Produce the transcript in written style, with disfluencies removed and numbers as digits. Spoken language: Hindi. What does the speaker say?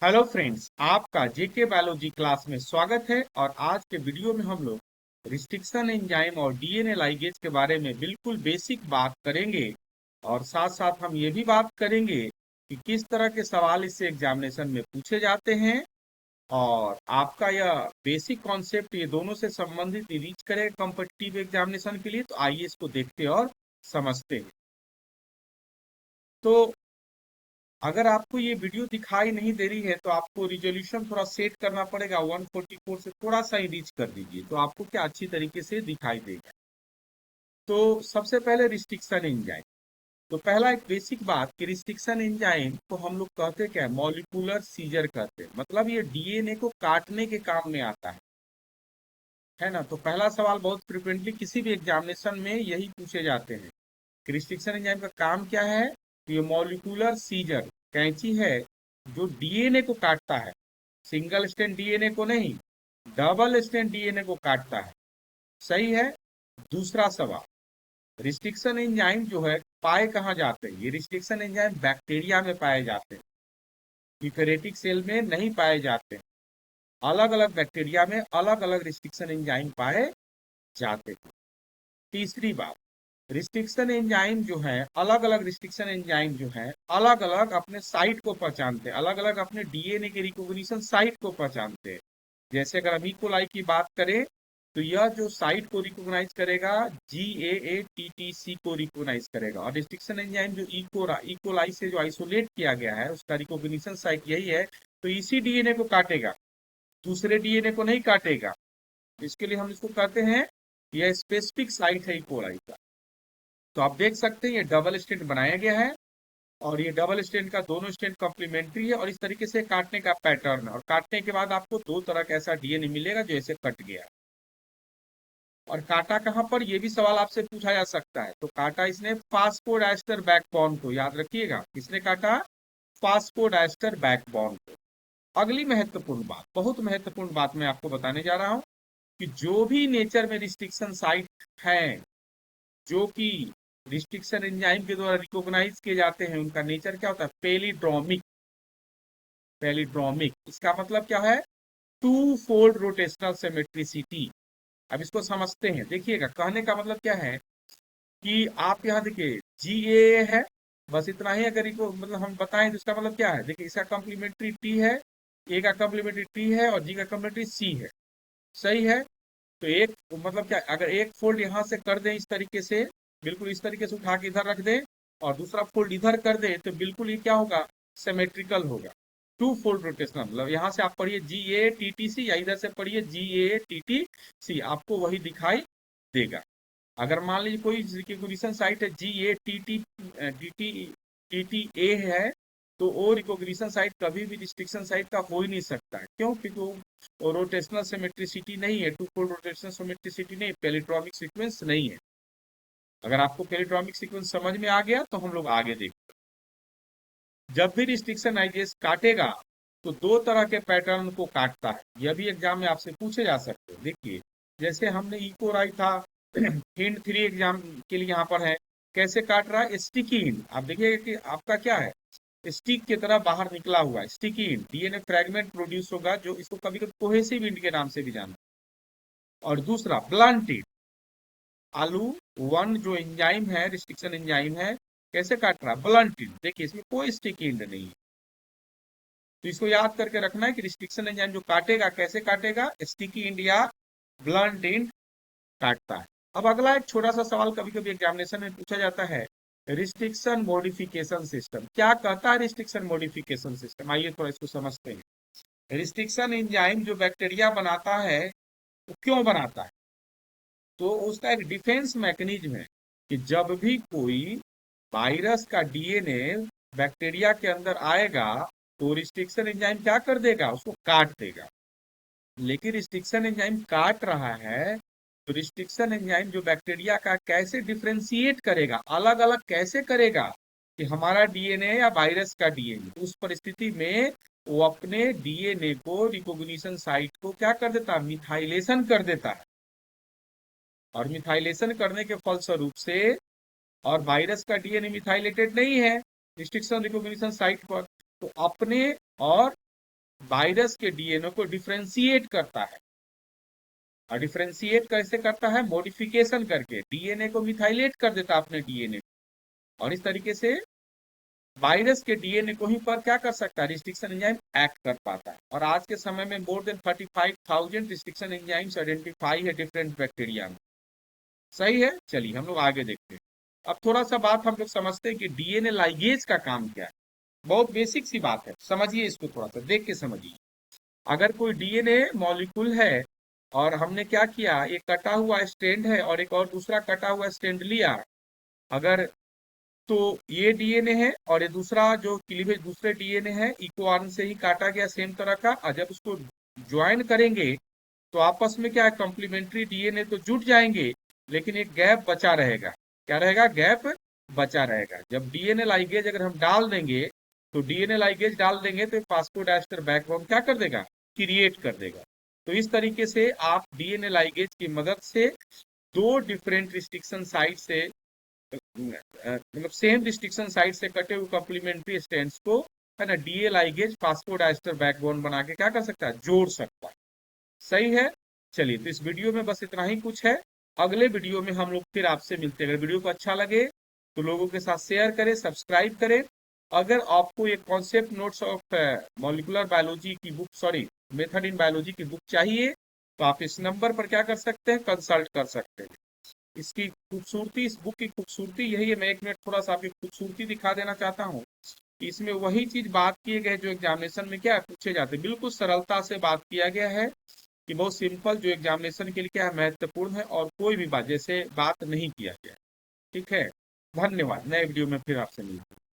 हेलो फ्रेंड्स, आपका जेके बायोलॉजी क्लास में स्वागत है। और आज के वीडियो में हम लोग रिस्ट्रिक्शन एंजाइम और डीएनए लाइगेज के बारे में बिल्कुल बेसिक बात करेंगे। और साथ साथ हम ये भी बात करेंगे कि किस तरह के सवाल इससे एग्जामिनेशन में पूछे जाते हैं। और आपका यह बेसिक कॉन्सेप्ट ये दोनों से संबंधित रीच करेगा कॉम्पिटिटिव एग्जामिनेशन के लिए। तो आइए इसको देखते और समझते हैं। तो अगर आपको ये वीडियो दिखाई नहीं दे रही है तो आपको रिजोल्यूशन थोड़ा सेट करना पड़ेगा। 144 से थोड़ा सा ही रीच कर दीजिए तो आपको क्या अच्छी तरीके से दिखाई देगा। तो सबसे पहले रिस्ट्रिक्शन एंजाइम। तो पहला एक बेसिक बात कि रिस्ट्रिक्शन एंजाइम को हम लोग कहते क्या है, मॉलिक्यूलर सीजर कहते हैं। मतलब ये डीएनए को काटने के काम में आता है ना। तो पहला सवाल बहुत फ्रिक्वेंटली किसी भी एग्जामिनेशन में यही पूछे जाते हैं कि रिस्ट्रिक्शन एंजाइम का काम क्या है। तो ये मॉलिक्यूलर सीजर कैंची है जो डीएनए को काटता है। सिंगल स्ट्रैंड डीएनए को नहीं, डबल स्ट्रैंड डीएनए को काटता है। सही है। दूसरा सवाल, रिस्ट्रिक्शन एंजाइम जो है पाए कहाँ जाते हैं। ये रिस्ट्रिक्शन एंजाइम बैक्टीरिया में पाए जाते हैं, यूकेरियोटिक सेल में नहीं पाए जाते हैं। अलग अलग बैक्टीरिया में अलग अलग रिस्ट्रिक्शन एंजाइम पाए जाते हैं। तीसरी बात, रिस्ट्रिक्शन एंजाइम जो है अलग अलग रिस्ट्रिक्शन एंजाइम जो है अलग अलग अपने साइट को पहचानते हैं, अलग अलग अपने डीएनए के रिकॉग्निशन साइट को पहचानते हैं। जैसे अगर हम इकोलाई की बात करें तो यह जो साइट को रिकॉग्नाइज करेगा GAATTC को रिकॉग्नाइज करेगा। और रिस्ट्रिक्शन एंजाइम जो इकोलाई से जो आइसोलेट किया गया है उसका रिकॉग्निशन साइट यही है। तो इसी डीएनए को काटेगा, दूसरे डीएनए को नहीं काटेगा। इसके लिए हम इसको कहते हैं यह स्पेसिफिक साइट है इकोलाई का। तो आप देख सकते हैं ये डबल स्टैंड बनाया गया है और ये डबल स्टैंड का दोनों स्टैंड कॉम्प्लीमेंट्री है। और इस तरीके से काटने का पैटर्न है और काटने के बाद आपको दो तरह का ऐसा डीएनए मिलेगा जो ऐसे कट गया। और काटा कहां पर, ये भी सवाल आपसे पूछा जा सकता है। तो काटा इसने फास्फोडाइस्टर बैकबोन को, याद रखिएगा किसने काटा, फास्फोडाइस्टर बैकबोन को। अगली महत्वपूर्ण बात, बहुत महत्वपूर्ण बात मैं आपको बताने जा रहा हूं कि जो भी नेचर में रिस्ट्रिक्शन साइट है जो कि रिस्ट्रिक्शन एंजाइम के द्वारा रिकॉग्नाइज किए जाते हैं उनका नेचर क्या होता है, पेलिड्रोमिक। पेलिड्रोमिक इसका मतलब क्या है, टू फोल्ड रोटेशनल सिमेट्रिसिटी। अब इसको समझते हैं, देखिएगा कहने का मतलब क्या है कि आप यहाँ देखिए GAA है, बस इतना ही। अगर इसको मतलब हम बताएं तो इसका मतलब क्या है, देखिए इसका कॉम्प्लीमेंट्री T है, A का कॉम्प्लीमेंट्री T है और G का कॉम्प्लीमेंट्री C है। सही है। तो एक मतलब क्या, अगर एक फोल्ड यहाँ से कर दें इस तरीके से, बिल्कुल इस तरीके से उठा के इधर रख दें और दूसरा फोल्ड इधर कर दें तो बिल्कुल ये क्या होगा, सिमेट्रिकल होगा। टू फोल्ड रोटेशनल मतलब यहाँ से आप पढ़िए GATTC या इधर से पढ़िए GATTC, आपको वही दिखाई देगा। अगर मान लीजिए कोई रिकॉग्निशन साइट है GATTTA है तो वो रिकॉग्निशन साइट कभी भी रिस्ट्रिक्शन साइट का हो ही नहीं सकता है। क्यों? क्योंकि वो रोटेशनल सिमेट्रिसिटी नहीं है, टू फोल्ड रोटेशनल सिमेट्रिसिटी नहीं, पेलिट्रोमिक सीक्वेंस नहीं है। अगर आपको पेलिट्रोमिक सीक्वेंस समझ में आ गया तो हम लोग आगे देखते हैं। जब भी रिस्ट्रिक्शन आइजेस काटेगा तो दो तरह के पैटर्न को काटता है। यह भी एग्जाम में आपसे पूछे जा सकते हैं। देखिए जैसे हमने इकोराई था हिंड 3 एग्जाम के लिए यहाँ पर है, कैसे काट रहा है, स्टिकी हिंड। आप देखिएगा कि आपका क्या है, स्टिक की तरह बाहर निकला हुआ है। Sticky hind DNA fragment produce होगा जो इसको कभी कभी कोहेसिव हिंड के नाम से भी जाना। और दूसरा ब्लंट हिंड, आलू वन जो एंजाइम है, रिस्ट्रिक्शन एंजाइम है, कैसे काट रहा है, ब्लंट हिंड। देखिए इसमें कोई स्टिकी हिंड नहीं है। तो इसको याद करके रखना है कि रिस्ट्रिक्शन एंजाइम जो काटेगा कैसे काटेगा, स्टिकी हिंड या ब्लंट हिंड काटता है। अब अगला एक छोटा सा सवाल कभी कभी एग्जामिनेशन में पूछा जाता है, रिस्ट्रिक्शन मॉडिफिकेशन सिस्टम क्या कहता है। रिस्ट्रिक्शन मॉडिफिकेशन सिस्टम, आइए थोड़ा इसको समझते हैं। रिस्ट्रिक्शन एंजाइम जो बैक्टीरिया बनाता है वो क्यों बनाता है, तो उसका एक डिफेंस मैकेनिज्म है कि जब भी कोई वायरस का डीएनए बैक्टीरिया के अंदर आएगा तो रिस्ट्रिक्शन एंजाइम क्या कर देगा, उसको काट देगा। लेकिन रिस्ट्रिक्शन एंजाइम काट रहा है तो रिस्ट्रिक्शन एंजाइम जो बैक्टीरिया का कैसे डिफ्रेंशिएट करेगा, अलग अलग कैसे करेगा कि हमारा डीएनए या वायरस का डीएनए, उस परिस्थिति में वो अपने डीएनए को रिकॉग्निशन साइट को क्या कर देता है, मिथाइलेशन कर देता है। और मिथाइलेशन करने के फलस्वरूप से, और वायरस का डीएनए मिथाइलेटेड नहीं है रिस्ट्रिक्शन रिकॉग्निशन साइट पर, तो अपने और वायरस के डीएनए को डिफ्रेंशिएट करता है। और डिफ्रेंशिएट कैसे करता है? मॉडिफिकेशन करके डीएनए को मिथाइलेट कर देता है अपने डीएनए, और इस तरीके से वायरस के डीएनए को ही पर क्या कर सकता है? रिस्ट्रिक्शन एंजाइम एक्ट कर पाता है। और आज के समय में more than 35,000 restriction enzymes identify है डिफरेंट बैक्टीरिया में। सही है, चलिए हम लोग आगे देखते हैं। अब थोड़ा सा बात हम लोग समझते हैं कि डीएनए लाइगेज का काम क्या है। बहुत बेसिक सी बात है, समझिए इसको, थोड़ा सा देख के समझिए। अगर कोई डीएनए मॉलिक्यूल है और हमने क्या किया, एक कटा हुआ स्ट्रैंड है और एक और दूसरा कटा हुआ स्ट्रैंड लिया, अगर तो ये डीएनए है और ये दूसरा जो क्लीवेज दूसरे डीएनए है, इको आर्म से ही काटा गया सेम तरह का, और जब उसको ज्वाइन करेंगे तो आपस में क्या है, कॉम्प्लीमेंट्री डीएनए तो जुट जाएंगे, लेकिन एक गैप बचा रहेगा। क्या रहेगा? गैप बचा रहेगा। जब डीएनए लाइगेज अगर हम डाल देंगे, तो डीएनए लाइगेज डाल देंगे तो फास्फोडाइस्टर बैकबोन क्या कर देगा? क्रिएट कर देगा। तो इस तरीके से आप डीएनए लाइगेज की मदद से दो डिफरेंट रिस्ट्रिक्शन साइट से, मतलब सेम रिस्ट्रिक्शन साइट से कटे हुए कॉम्प्लीमेंट्री स्ट्रैंड्स को, है ना, डीए लाइगेज फास्फोडाइस्टर बैकबोन बना के क्या कर सकता है? जोड़ सकता है। सही है। चलिए, तो इस वीडियो में बस इतना ही कुछ है। अगले वीडियो में हम लोग फिर आपसे मिलते हैं। अगर वीडियो को अच्छा लगे तो लोगों के साथ शेयर करें, सब्सक्राइब करें। अगर आपको एक concept notes of molecular biology की book, sorry, method in biology की बुक चाहिए, तो आप इस नंबर पर क्या कर सकते हैं? कंसल्ट कर सकते हैं। इसकी खूबसूरती, इस बुक की खूबसूरती यही है। मैं एक मिनट थोड़ा सा आपकी खूबसूरती दिखा देना चाहता हूँ कि इसमें वही चीज बात किए गए जो एग्जामिनेशन में क्या पूछे जाते हैं। बिल्कुल सरलता से बात किया गया है कि बहुत सिंपल, जो एग्जामिनेशन के लिए क्या है, महत्वपूर्ण है, और कोई भी बात जैसे बात नहीं किया गया। ठीक है, धन्यवाद। नए वीडियो में फिर आपसे मिलते हैं।